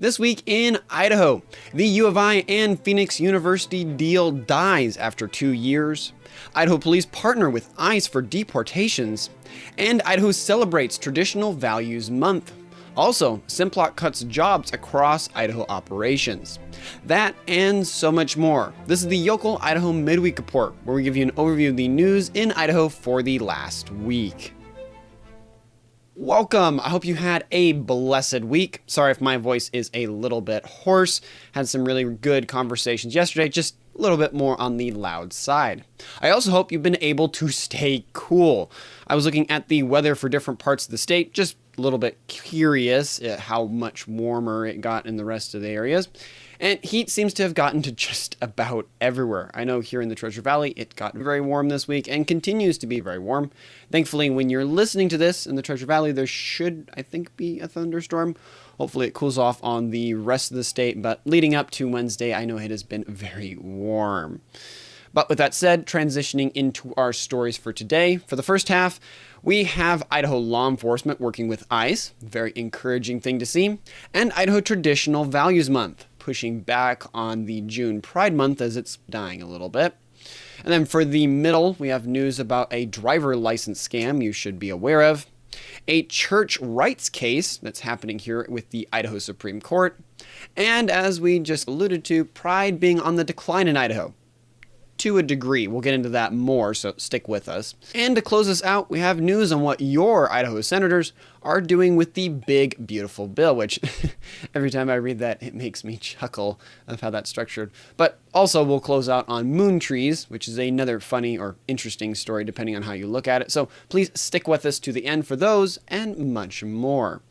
This week in Idaho, the U of I and Phoenix University deal dies after 2 years. Idaho police partner with ICE for deportations. And Idaho celebrates Traditional Values Month. Also, Simplot cuts jobs across Idaho operations. That and so much more. This is the Yokel Idaho Midweek Report, where we give you an overview of the news in Idaho for the last week. Welcome! I hope you had a blessed week. Sorry if my voice is a little bit hoarse. Had some really good conversations yesterday, just a little bit more on the loud side. I also hope you've been able to stay cool. I was looking at the weather for different parts of the state, just a little bit curious at how much warmer it got in the rest of the areas. And heat seems to have gotten to just about everywhere. I know here in the Treasure Valley, it got very warm this week and continues to be very warm. Thankfully, when you're listening to this in the Treasure Valley, there should, I think, be a thunderstorm. Hopefully it cools off on the rest of the state, but leading up to Wednesday, I know it has been very warm. But with that said, transitioning into our stories for today. For the first half, we have Idaho law enforcement working with ICE, very encouraging thing to see, and Idaho Traditional Values Month, pushing back on the June Pride Month as it's dying a little bit. And then for the middle, we have news about a driver license scam you should be aware of, a church rights case that's happening here with the Idaho Supreme Court, and as we just alluded to, Pride being on the decline in Idaho. To a degree. We'll get into that more, so stick with us. And to close us out, we have news on what your Idaho senators are doing with the big, beautiful bill, which every time I read that, it makes me chuckle of how that's structured. But also, we'll close out on moon trees, which is another funny or interesting story, depending on how you look at it. So please stick with us to the end for those and much more.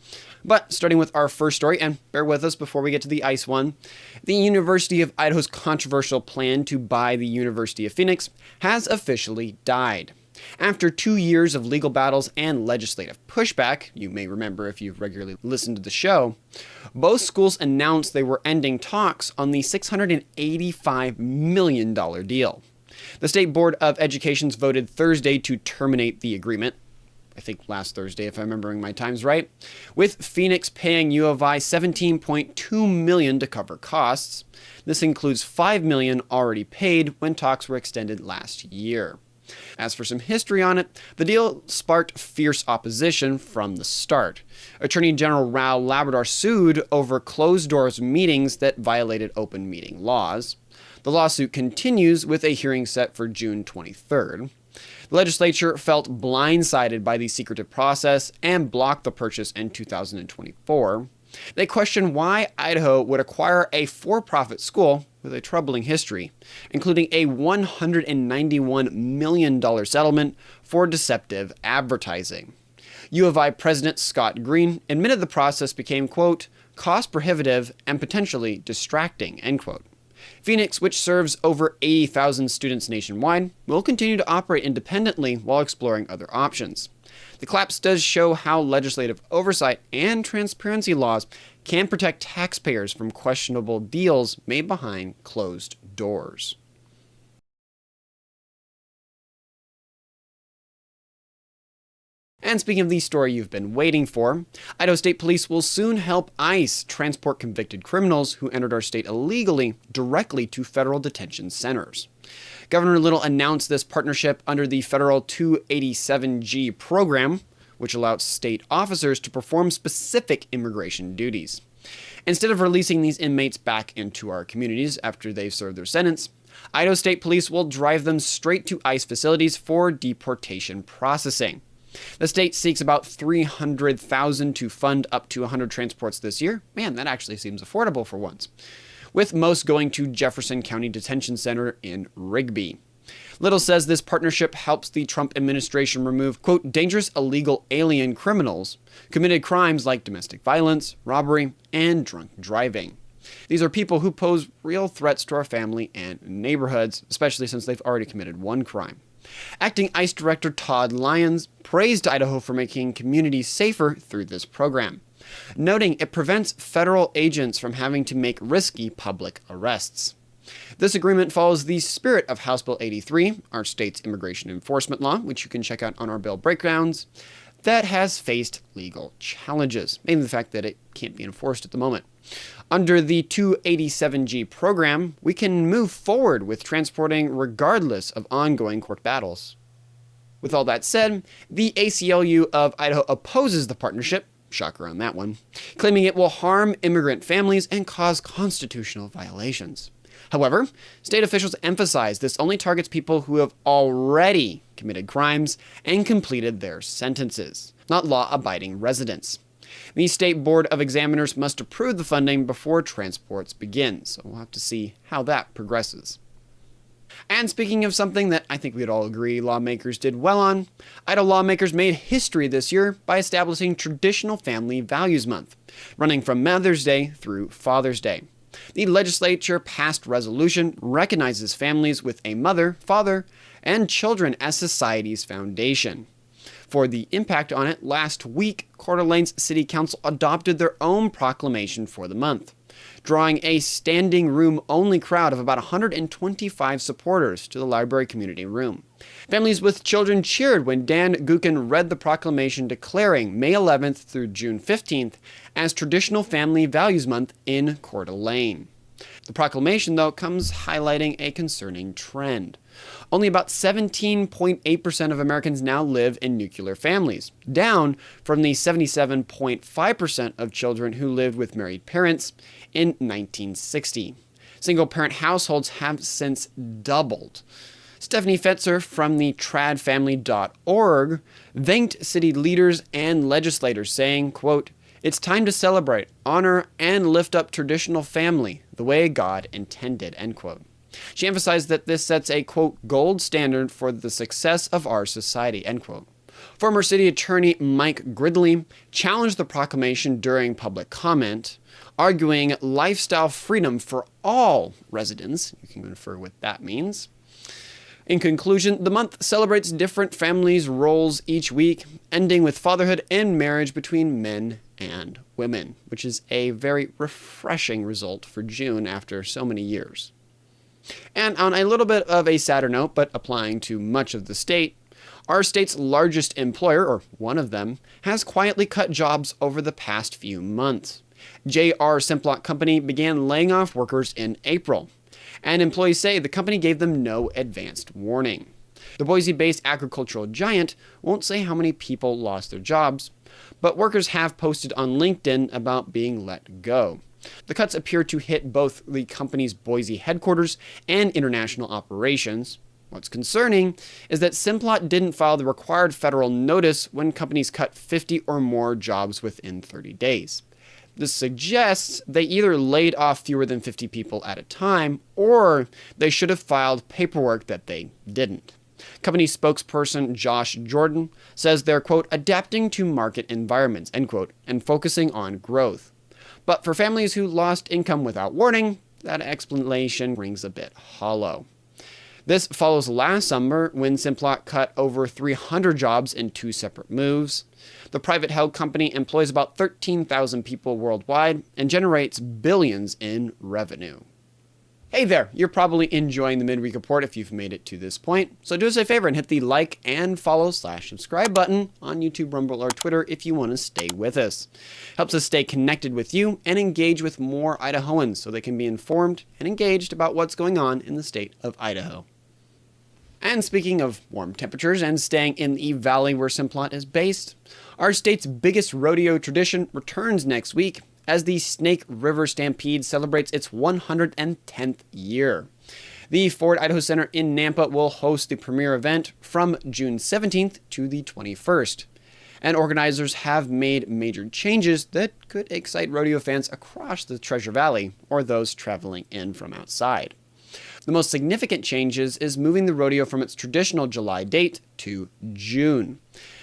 But starting with our first story, and bear with us before we get to the ICE one, the University of Idaho's controversial plan to buy the University of Phoenix has officially died. After 2 years of legal battles and legislative pushback, you may remember if you've regularly listened to the show, both schools announced they were ending talks on the $685 million deal. The State Board of Education voted Thursday to terminate the agreement. I think last Thursday, if I'm remembering my times right, with Phoenix paying U of I $17.2 million to cover costs. This includes $5 million already paid when talks were extended last year. As for some history on it, the deal sparked fierce opposition from the start. Attorney General Rao Labrador sued over closed-doors meetings that violated open meeting laws. The lawsuit continues with a hearing set for June 23rd. The legislature felt blindsided by the secretive process and blocked the purchase in 2024. They questioned why Idaho would acquire a for-profit school with a troubling history, including a $191 million settlement for deceptive advertising. U of I President Scott Green admitted the process became, quote, cost prohibitive and potentially distracting, end quote. Phoenix, which serves over 80,000 students nationwide, will continue to operate independently while exploring other options. The collapse does show how legislative oversight and transparency laws can protect taxpayers from questionable deals made behind closed doors. And speaking of the story you've been waiting for, Idaho State Police will soon help ICE transport convicted criminals who entered our state illegally directly to federal detention centers. Governor Little announced this partnership under the federal 287G program, which allows state officers to perform specific immigration duties. Instead of releasing these inmates back into our communities after they've served their sentence, Idaho State Police will drive them straight to ICE facilities for deportation processing. The state seeks about $300,000 to fund up to 100 transports this year. Man, that actually seems affordable for once. With most going to Jefferson County Detention Center in Rigby. Little says this partnership helps the Trump administration remove, quote, dangerous illegal alien criminals committed crimes like domestic violence, robbery, and drunk driving. These are people who pose real threats to our family and neighborhoods, especially since they've already committed one crime. Acting ICE Director Todd Lyons praised Idaho for making communities safer through this program, noting it prevents federal agents from having to make risky public arrests. This agreement follows the spirit of House Bill 83, our state's immigration enforcement law, which you can check out on our bill breakdowns, that has faced legal challenges, mainly the fact that it can't be enforced at the moment. Under the 287G program, we can move forward with transporting regardless of ongoing court battles. With all that said, the ACLU of Idaho opposes the partnership, shocker on that one, claiming it will harm immigrant families and cause constitutional violations. However, state officials emphasize this only targets people who have already committed crimes and completed their sentences, not law-abiding residents. The State Board of Examiners must approve the funding before transports begin, so we'll have to see how that progresses. And speaking of something that I think we'd all agree lawmakers did well on, Idaho lawmakers made history this year by establishing Traditional Family Values Month, running from Mother's Day through Father's Day. The legislature passed resolution recognizes families with a mother, father, and children as society's foundation. For the impact on it, last week, Coeur d'Alene's City Council adopted their own proclamation for the month, drawing a standing room only crowd of about 125 supporters to the library community room. Families with children cheered when Dan Gukin read the proclamation declaring May 11th through June 15th as Traditional Family Values Month in Coeur d'Alene. The proclamation, though, comes highlighting a concerning trend. Only about 17.8% of Americans now live in nuclear families, down from the 77.5% of children who lived with married parents in 1960. Single-parent households have since doubled. Stephanie Fetzer from the tradfamily.org thanked city leaders and legislators, saying, quote, "It's time to celebrate, honor, and lift up traditional family the way God intended," end quote. She emphasized that this sets a, quote, "gold standard for the success of our society," end quote. Former city attorney Mike Gridley challenged the proclamation during public comment, arguing lifestyle freedom for all residents. You can infer what that means. In conclusion, the month celebrates different families' roles each week, ending with fatherhood and marriage between men and women, which is a very refreshing result for June after so many years. And on a little bit of a sadder note, but applying to much of the state, our state's largest employer, or one of them, has quietly cut jobs over the past few months. J.R. Simplot Company began laying off workers in April, and employees say the company gave them no advanced warning. The Boise-based agricultural giant won't say how many people lost their jobs, but workers have posted on LinkedIn about being let go. The cuts appear to hit both the company's Boise headquarters and international operations. What's concerning is that Simplot didn't file the required federal notice when companies cut 50 or more jobs within 30 days. This suggests they either laid off fewer than 50 people at a time, or they should have filed paperwork that they didn't. Company spokesperson Josh Jordan says they're, quote, "adapting to market environments," end quote, and focusing on growth. But for families who lost income without warning, that explanation rings a bit hollow. This follows last summer when Simplot cut over 300 jobs in two separate moves. The private-held company employs about 13,000 people worldwide and generates billions in revenue. Hey there, you're probably enjoying the Midweek Report if you've made it to this point, so do us a favor and hit the like and follow/subscribe button on YouTube, Rumble, or Twitter if you want to stay with us. Helps us stay connected with you and engage with more Idahoans so they can be informed and engaged about what's going on in the state of Idaho. And speaking of warm temperatures and staying in the valley where Simplot is based, our state's biggest rodeo tradition returns next week as the River Stampede celebrates its 110th year. The Ford Idaho Center in Nampa will host the premier event from June 17th to the 21st. And organizers have made major changes that could excite rodeo fans across the Treasure Valley or those traveling in from outside. The most significant changes is moving the rodeo from its traditional July date to June.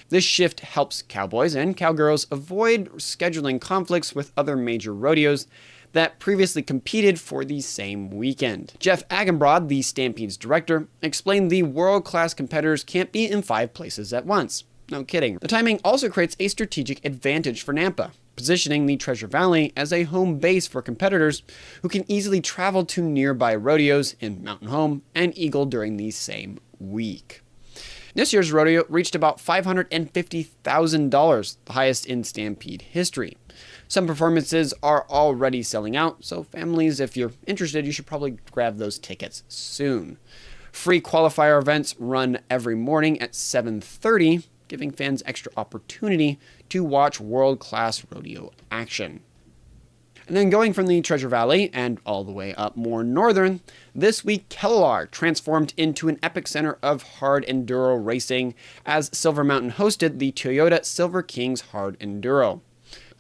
This shift helps cowboys and cowgirls avoid scheduling conflicts with other major rodeos that previously competed for the same weekend. Jeff Agenbrod, the Stampede's director, explained the world-class competitors can't be in 5 places at once. No kidding. The timing also creates a strategic advantage for Nampa, positioning the Treasure Valley as a home base for competitors who can easily travel to nearby rodeos in Mountain Home and Eagle during the same week. This year's rodeo reached about $550,000, the highest in Stampede history. Some performances are already selling out, so families, if you're interested, you should probably grab those tickets soon. Free qualifier events run every morning at 7:30, giving fans extra opportunity to watch world-class rodeo action. And then going from the Treasure Valley and all the way up more northern, this week Kellogg transformed into an epicenter of hard enduro racing as Silver Mountain hosted the Toyota Silver Kings Hard Enduro.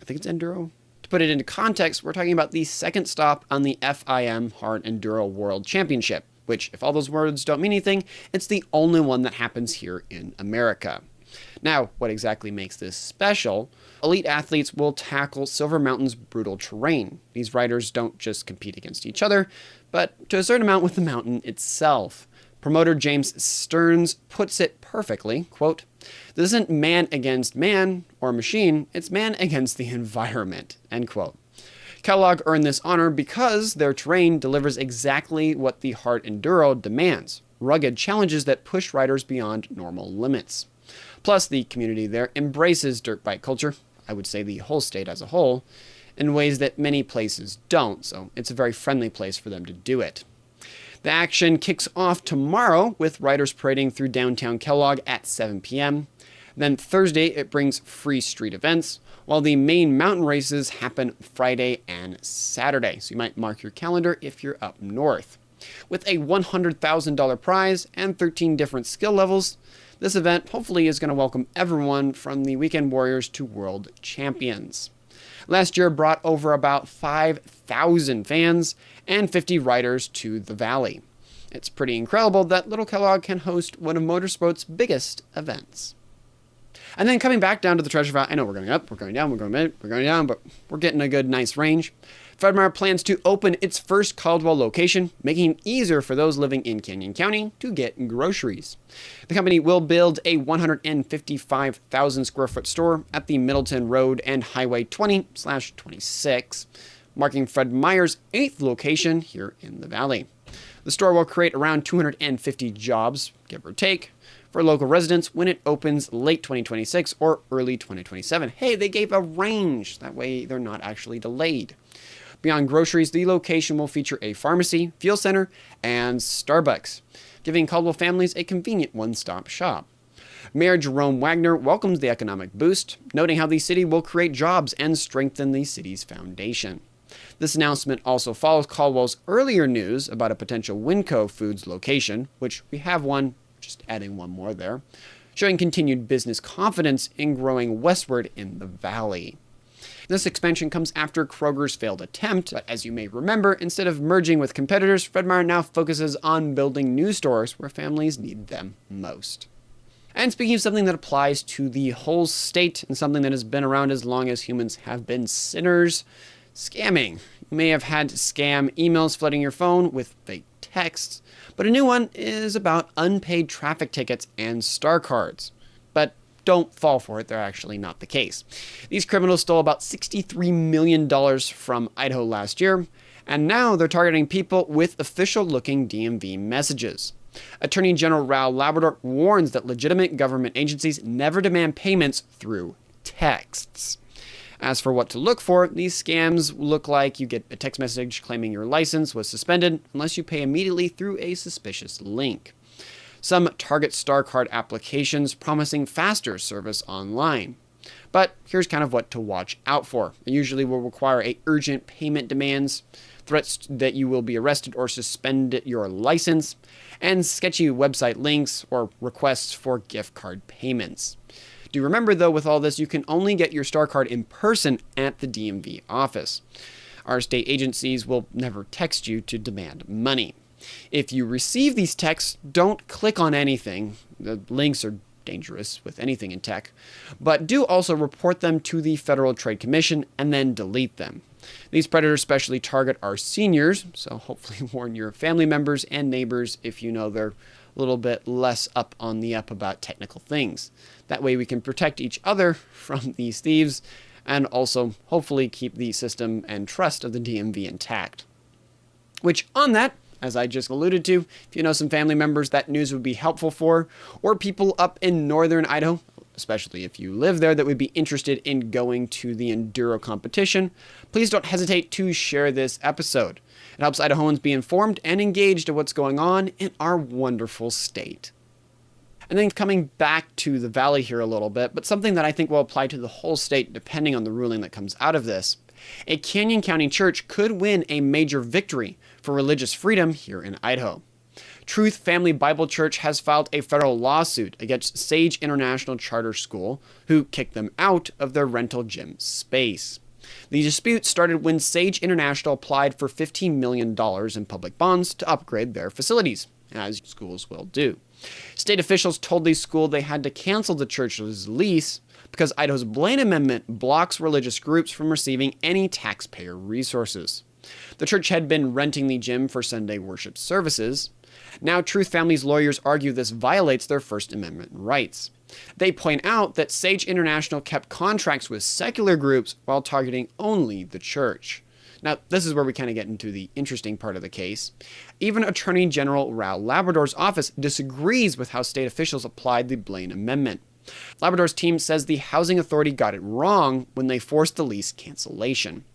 I think it's Enduro. To put it into context, we're talking about the second stop on the FIM Hard Enduro World Championship, which, if all those words don't mean anything, it's the only one that happens here in America. Now, what exactly makes this special? Elite athletes will tackle Silver Mountain's brutal terrain. These riders don't just compete against each other, but to a certain amount with the mountain itself. Promoter James Stearns puts it perfectly, quote, "This isn't man against man or machine, it's man against the environment," end quote. Kellogg earned this honor because their terrain delivers exactly what the hard enduro demands, rugged challenges that push riders beyond normal limits. Plus, the community there embraces dirt bike culture, I would say the whole state as a whole, in ways that many places don't, so it's a very friendly place for them to do it. The action kicks off tomorrow with riders parading through downtown Kellogg at 7 p.m. Then Thursday, it brings free street events, while the main mountain races happen Friday and Saturday, so you might mark your calendar if you're up north. With a $100,000 prize and 13 different skill levels, this event hopefully is going to welcome everyone from the Weekend Warriors to World Champions. Last year brought over about 5,000 fans and 50 riders to the valley. It's pretty incredible that Little Kellogg can host one of motorsport's biggest events. And then coming back down to the Treasure Valley, I know we're going up, we're going down, we're going mid, we're going down, but we're getting a good, nice range. Fred Meyer plans to open its first Caldwell location, making it easier for those living in Canyon County to get groceries. The company will build a 155,000 square foot store at the Middleton Road and Highway 20/26, marking Fred Meyer's 8th location here in the valley. The store will create around 250 jobs, give or take, for local residents when it opens late 2026 or early 2027. Hey, they gave a range. That way they're not actually delayed. Beyond groceries, the location will feature a pharmacy, fuel center, and Starbucks, giving Caldwell families a convenient one-stop shop. Mayor Jerome Wagner welcomes the economic boost, noting how the city will create jobs and strengthen the city's foundation. This announcement also follows Caldwell's earlier news about a potential Winco Foods location, which we have one, just adding one more there, showing continued business confidence in growing westward in the valley. This expansion comes after Kroger's failed attempt, but as you may remember, instead of merging with competitors, Fred Meyer now focuses on building new stores where families need them most. And speaking of something that applies to the whole state and something that has been around as long as humans have been sinners, scamming. You may have had scam emails flooding your phone with fake texts, but a new one is about unpaid traffic tickets and star cards. But don't fall for it, they're actually not the case. These criminals stole about $63 million from Idaho last year, and now they're targeting people with official-looking DMV messages. Attorney General Raul Labrador warns that legitimate government agencies never demand payments through texts. As for what to look for, these scams look like you get a text message claiming your license was suspended unless you pay immediately through a suspicious link. Some target star card applications promising faster service online. But here's kind of what to watch out for. It usually will require urgent payment demands, threats that you will be arrested or suspend your license, and sketchy website links or requests for gift card payments. Do remember though, with all this, you can only get your star card in person at the DMV office. Our state agencies will never text you to demand money. If you receive these texts, don't click on anything. The links are dangerous with anything in tech, but do also report them to the Federal Trade Commission and then delete them. These predators especially target our seniors, so hopefully warn your family members and neighbors if you know they're a little bit less up on the up about technical things. That way we can protect each other from these thieves and also hopefully keep the system and trust of the DMV intact. Which, on that, as I just alluded to. If you know some family members that news would be helpful for, or people up in northern Idaho, especially if you live there, that would be interested in going to the Enduro competition, please don't hesitate to share this episode. It helps Idahoans be informed and engaged in what's going on in our wonderful state. And then coming back to the valley here a little bit, but something that I think will apply to the whole state depending on the ruling that comes out of this. A Canyon County church could win a major victory for religious freedom here in Idaho. Truth Family Bible Church has filed a federal lawsuit against Sage International Charter School, who kicked them out of their rental gym space. The dispute started when Sage International applied for $15 million in public bonds to upgrade their facilities, as schools will do. State officials told the school they had to cancel the church's lease because Idaho's Blaine Amendment blocks religious groups from receiving any taxpayer resources. The church had been renting the gym for Sunday worship services. Now, Truth Family's lawyers argue this violates their First Amendment rights. They point out that Sage International kept contracts with secular groups while targeting only the church. Now, this is where we kind of get into the interesting part of the case. Even Attorney General Raul Labrador's office disagrees with how state officials applied the Blaine Amendment. Labrador's team says the Housing Authority got it wrong when they forced the lease cancellation.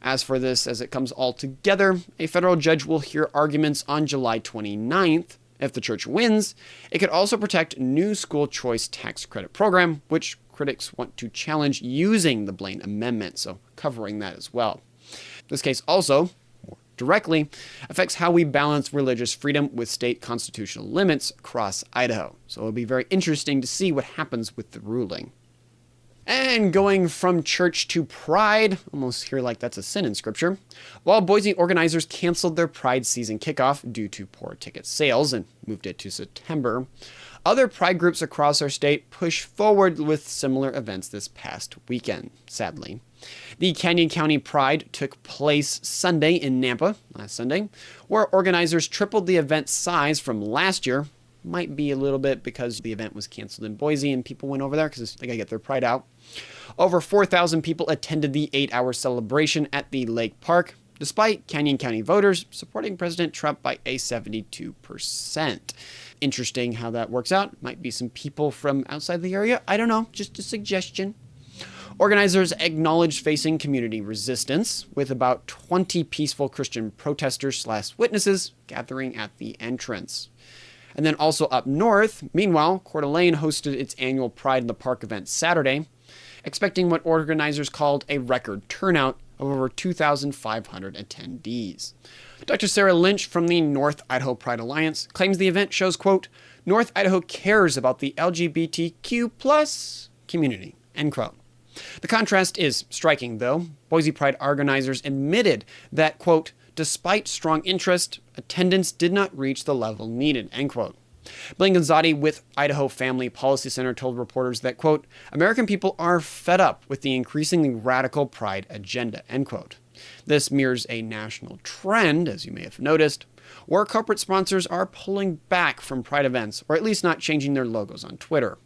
As for this, as it comes all together, a federal judge will hear arguments on July 29th. If the church wins, it could also protect new school choice tax credit program, which critics want to challenge using the Blaine Amendment, so covering that as well. This case also, more directly, affects how we balance religious freedom with state constitutional limits across Idaho. So it'll be very interesting to see what happens with the ruling. And going from church to pride, almost hear like that's a sin in scripture. While Boise organizers canceled their pride season kickoff due to poor ticket sales and moved it to September, other pride groups across our state pushed forward with similar events this past weekend, sadly. The Canyon County Pride took place Sunday in Nampa, last Sunday, where organizers tripled the event's size from last year. Might be a little bit because the event was canceled in Boise and people went over there because they got to get their pride out. Over 4,000 people attended the 8-hour celebration at the Lake Park, despite Canyon County voters supporting President Trump by a 72%. Interesting how that works out. Might be some people from outside the area. I don't know, just a suggestion. Organizers acknowledged facing community resistance, with about 20 peaceful Christian protesters/witnesses gathering at the entrance. And then also up north, meanwhile, Coeur d'Alene hosted its annual Pride in the Park event Saturday, expecting what organizers called a record turnout of over 2,500 attendees. Dr. Sarah Lynch from the North Idaho Pride Alliance claims the event shows, quote, North Idaho cares about the LGBTQ+ community, end quote. The contrast is striking, though. Boise Pride organizers admitted that, quote, despite strong interest, attendance did not reach the level needed, end quote. Blaine Gonzatti with Idaho Family Policy Center told reporters that, quote, American people are fed up with the increasingly radical pride agenda, end quote. This mirrors a national trend, as you may have noticed, where corporate sponsors are pulling back from pride events, or at least not changing their logos on Twitter.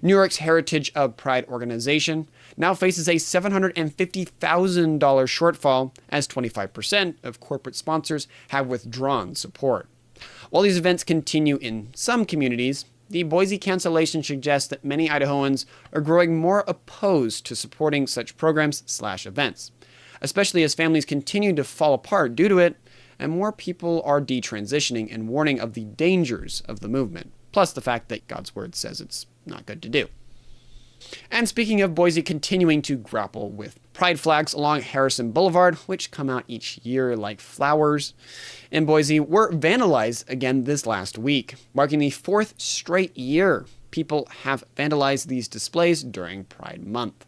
New York's Heritage of Pride organization now faces a $750,000 shortfall as 25% of corporate sponsors have withdrawn support. While these events continue in some communities, the Boise cancellation suggests that many Idahoans are growing more opposed to supporting such programs/events, especially as families continue to fall apart due to it, and more people are detransitioning and warning of the dangers of the movement, plus the fact that God's word says it's not good to do. And speaking of Boise continuing to grapple with pride flags along Harrison Boulevard, which come out each year like flowers, in Boise were vandalized again this last week, marking the 4th straight year people have vandalized these displays during Pride Month.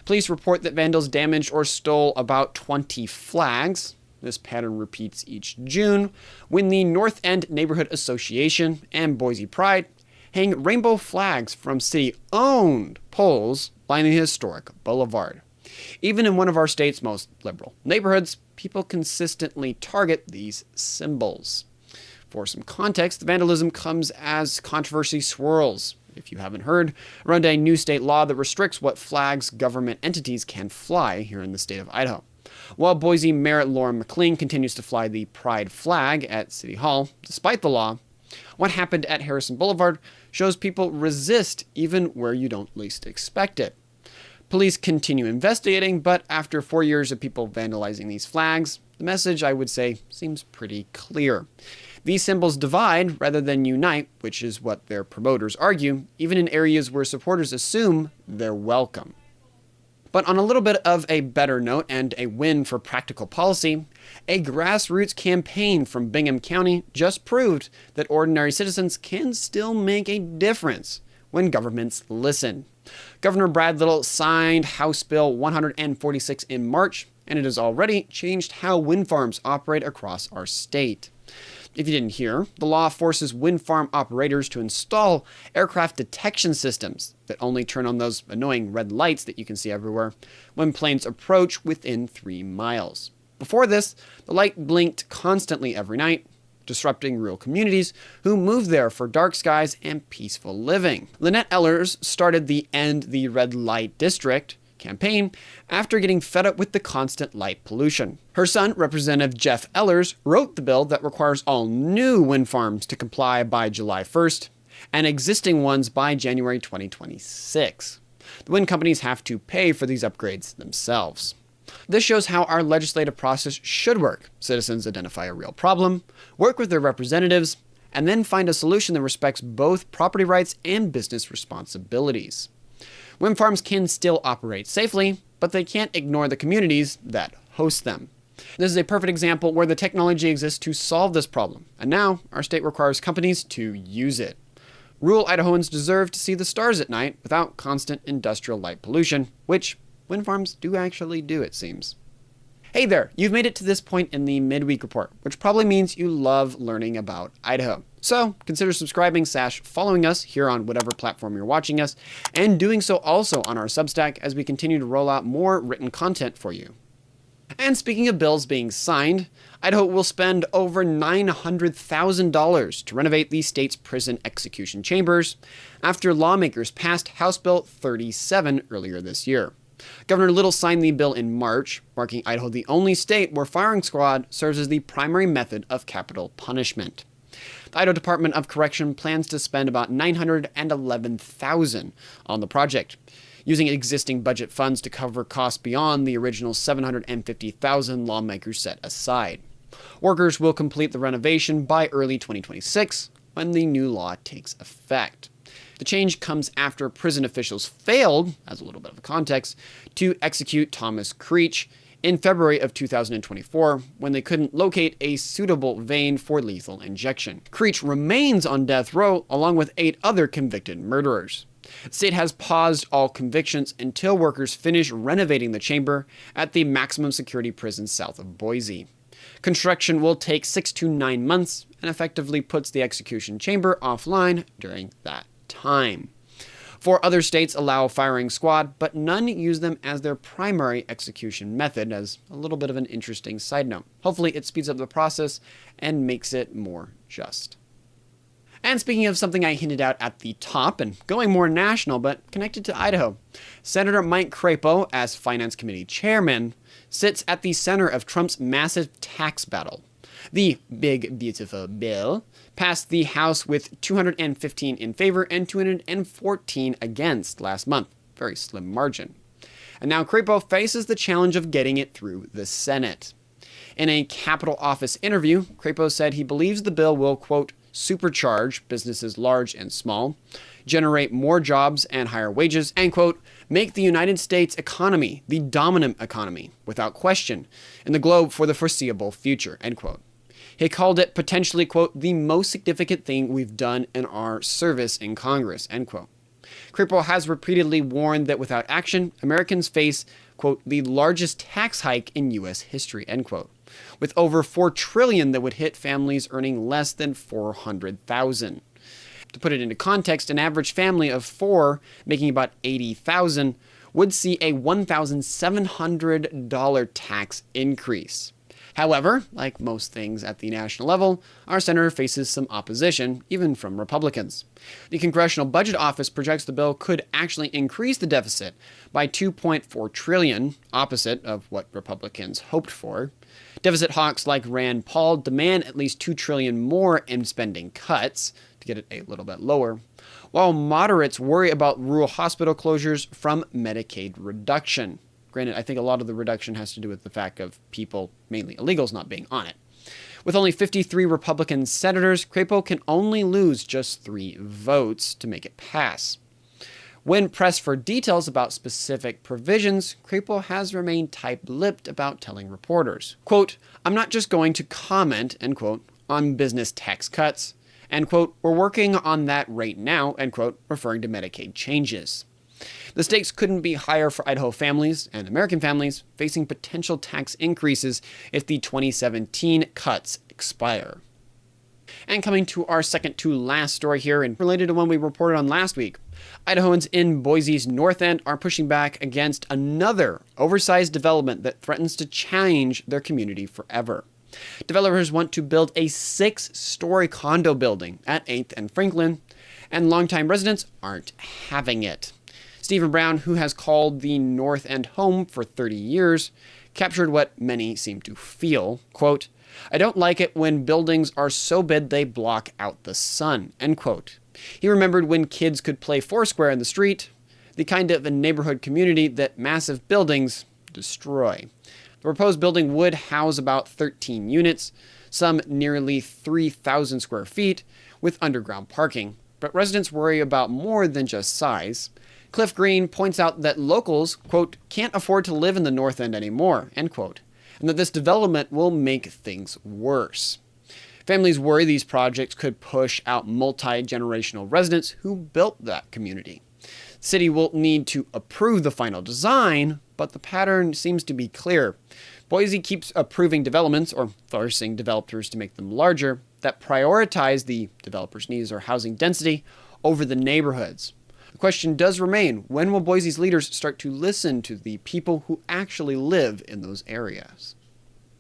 Police report that vandals damaged or stole about 20 flags. This pattern repeats each June when the North End Neighborhood Association and Boise Pride hang rainbow flags from city-owned poles lining the historic boulevard. Even in one of our state's most liberal neighborhoods, people consistently target these symbols. For some context, the vandalism comes as controversy swirls, if you haven't heard, around a new state law that restricts what flags government entities can fly here in the state of Idaho. While Boise Mayor Laura McLean continues to fly the pride flag at City Hall, despite the law, what happened at Harrison Boulevard shows people resist even where you don't least expect it. Police continue investigating, but after 4 years of people vandalizing these flags, the message, I would say, seems pretty clear. These symbols divide rather than unite, which is what their promoters argue, even in areas where supporters assume they're welcome. But on a little bit of a better note and a win for practical policy, a grassroots campaign from Bingham County just proved that ordinary citizens can still make a difference when governments listen. Governor Brad Little signed House Bill 146 in March, and it has already changed how wind farms operate across our state. If you didn't hear, the law forces wind farm operators to install aircraft detection systems that only turn on those annoying red lights that you can see everywhere when planes approach within 3 miles. Before this, the light blinked constantly every night, disrupting rural communities who moved there for dark skies and peaceful living. Lynette Ehlers started the End the Red Light District campaign after getting fed up with the constant light pollution. Her son, Representative Jeff Ehlers, wrote the bill that requires all new wind farms to comply by July 1st and existing ones by January 2026. The wind companies have to pay for these upgrades themselves. This shows how our legislative process should work. Citizens identify a real problem, work with their representatives, and then find a solution that respects both property rights and business responsibilities. Wind farms can still operate safely, but they can't ignore the communities that host them. This is a perfect example where the technology exists to solve this problem, and now our state requires companies to use it. Rural Idahoans deserve to see the stars at night without constant industrial light pollution, which wind farms do actually do, it seems. Hey there, you've made it to this point in the Midweek Report, which probably means you love learning about Idaho. So consider subscribing / following us here on whatever platform you're watching us, and doing so also on our Substack as we continue to roll out more written content for you. And speaking of bills being signed, Idaho will spend over $900,000 to renovate the state's prison execution chambers after lawmakers passed House Bill 37 earlier this year. Governor Little signed the bill in March, marking Idaho the only state where firing squad serves as the primary method of capital punishment. The Idaho Department of Correction plans to spend about $911,000 on the project, using existing budget funds to cover costs beyond the original $750,000 lawmakers set aside. Workers will complete the renovation by early 2026, when the new law takes effect. The change comes after prison officials failed, as a little bit of context, to execute Thomas Creech in February of 2024 when they couldn't locate a suitable vein for lethal injection. Creech remains on death row along with 8 other convicted murderers. The state has paused all convictions until workers finish renovating the chamber at the maximum security prison south of Boise. Construction will take 6 to 9 months and effectively puts the execution chamber offline during that time. 4 other states allow firing squad, but none use them as their primary execution method, as a little bit of an interesting side note. Hopefully it speeds up the process and makes it more just. And speaking of something I hinted out at the top, and going more national but connected to Idaho, Senator Mike Crapo, as Finance Committee Chairman, sits at the center of Trump's massive tax battle. The Big Beautiful Bill passed the House with 215 in favor and 214 against last month. Very slim margin. And now Crapo faces the challenge of getting it through the Senate. In a Capitol Office interview, Crapo said he believes the bill will, quote, supercharge businesses large and small, generate more jobs and higher wages, and, quote, make the United States economy the dominant economy, without question, in the globe for the foreseeable future, end quote. He called it potentially, quote, the most significant thing we've done in our service in Congress, end quote. Crapo has repeatedly warned that without action, Americans face, quote, the largest tax hike in U.S. history, end quote, with over $4 trillion that would hit families earning less than $400,000. To put it into context, an average family of 4 making about $80,000 would see a $1,700 tax increase. However, like most things at the national level, our senator faces some opposition, even from Republicans. The Congressional Budget Office projects the bill could actually increase the deficit by $2.4 trillion, opposite of what Republicans hoped for. Deficit hawks like Rand Paul demand at least $2 trillion more in spending cuts to get it a little bit lower, while moderates worry about rural hospital closures from Medicaid reduction. Granted, I think a lot of the reduction has to do with the fact of people, mainly illegals, not being on it. With only 53 Republican senators, Crapo can only lose just 3 votes to make it pass. When pressed for details about specific provisions, Crapo has remained tight-lipped about telling reporters, quote, "I'm not just going to comment," end quote, "on business tax cuts," end quote, "we're working on that right now," end quote, referring to Medicaid changes. The stakes couldn't be higher for Idaho families and American families facing potential tax increases if the 2017 cuts expire. And coming to our second to last story here, and related to one we reported on last week, Idahoans in Boise's North End are pushing back against another oversized development that threatens to change their community forever. Developers want to build a 6-story condo building at 8th and Franklin, and longtime residents aren't having it. Stephen Brown, who has called the North End home for 30 years, captured what many seem to feel, quote, "I don't like it when buildings are so big they block out the sun," end quote. He remembered when kids could play foursquare in the street, the kind of a neighborhood community that massive buildings destroy. The proposed building would house about 13 units, some nearly 3,000 square feet, with underground parking. But residents worry about more than just size. Cliff Green points out that locals, quote, "can't afford to live in the North End anymore," end quote, and that this development will make things worse. Families worry these projects could push out multi-generational residents who built that community. The city will need to approve the final design, but the pattern seems to be clear. Boise keeps approving developments, or forcing developers to make them larger, that prioritize the developer's needs or housing density over the neighborhoods. The question does remain, when will Boise's leaders start to listen to the people who actually live in those areas?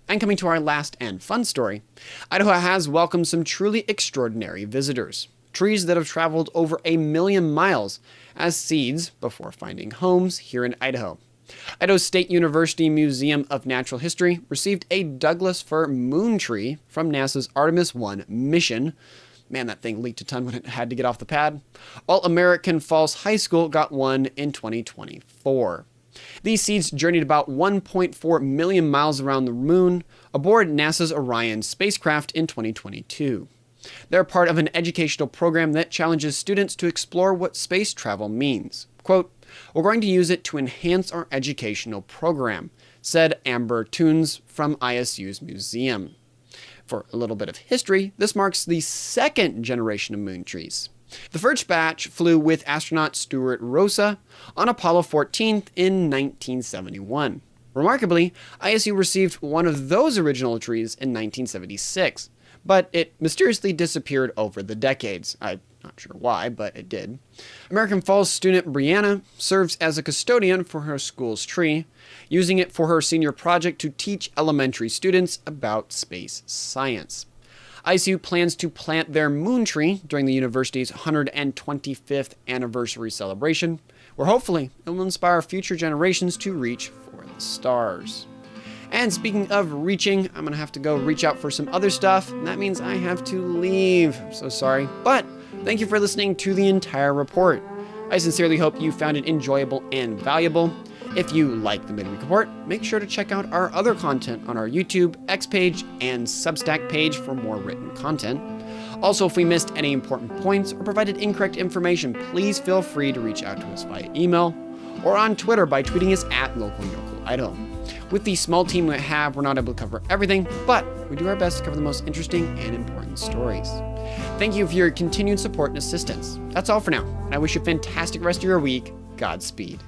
And coming to our last and fun story, Idaho has welcomed some truly extraordinary visitors. Trees that have traveled over 1 million miles as seeds before finding homes here in Idaho. Idaho State University Museum of Natural History received a Douglas fir moon tree from NASA's Artemis I mission. Man, that thing leaked a ton when it had to get off the pad. While American Falls High School got one in 2024. These seeds journeyed about 1.4 million miles around the moon aboard NASA's Orion spacecraft in 2022. They're part of an educational program that challenges students to explore what space travel means. Quote, "We're going to use it to enhance our educational program," said Amber Toons from ISU's museum. For a little bit of history, this marks the second generation of moon trees. The first batch flew with astronaut Stuart Rosa on Apollo 14 in 1971. Remarkably, ISU received one of those original trees in 1976, but it mysteriously disappeared over the decades. I'm not sure why, but it did. American Falls student Brianna serves as a custodian for her school's tree, using it for her senior project to teach elementary students about space science. ISU plans to plant their moon tree during the university's 125th anniversary celebration, where hopefully it will inspire future generations to reach for the stars. And speaking of reaching, I'm going to have to go reach out for some other stuff, and that means I have to leave. I'm so sorry. But thank you for listening to the entire report. I sincerely hope you found it enjoyable and valuable. If you like the Midweek Report, make sure to check out our other content on our YouTube, X page, and Substack page for more written content. Also, if we missed any important points or provided incorrect information, please feel free to reach out to us via email or on Twitter by tweeting us at @LocalYokelIdaho. With the small team we have, we're not able to cover everything, but we do our best to cover the most interesting and important stories. Thank you for your continued support and assistance. That's all for now, and I wish you a fantastic rest of your week. Godspeed.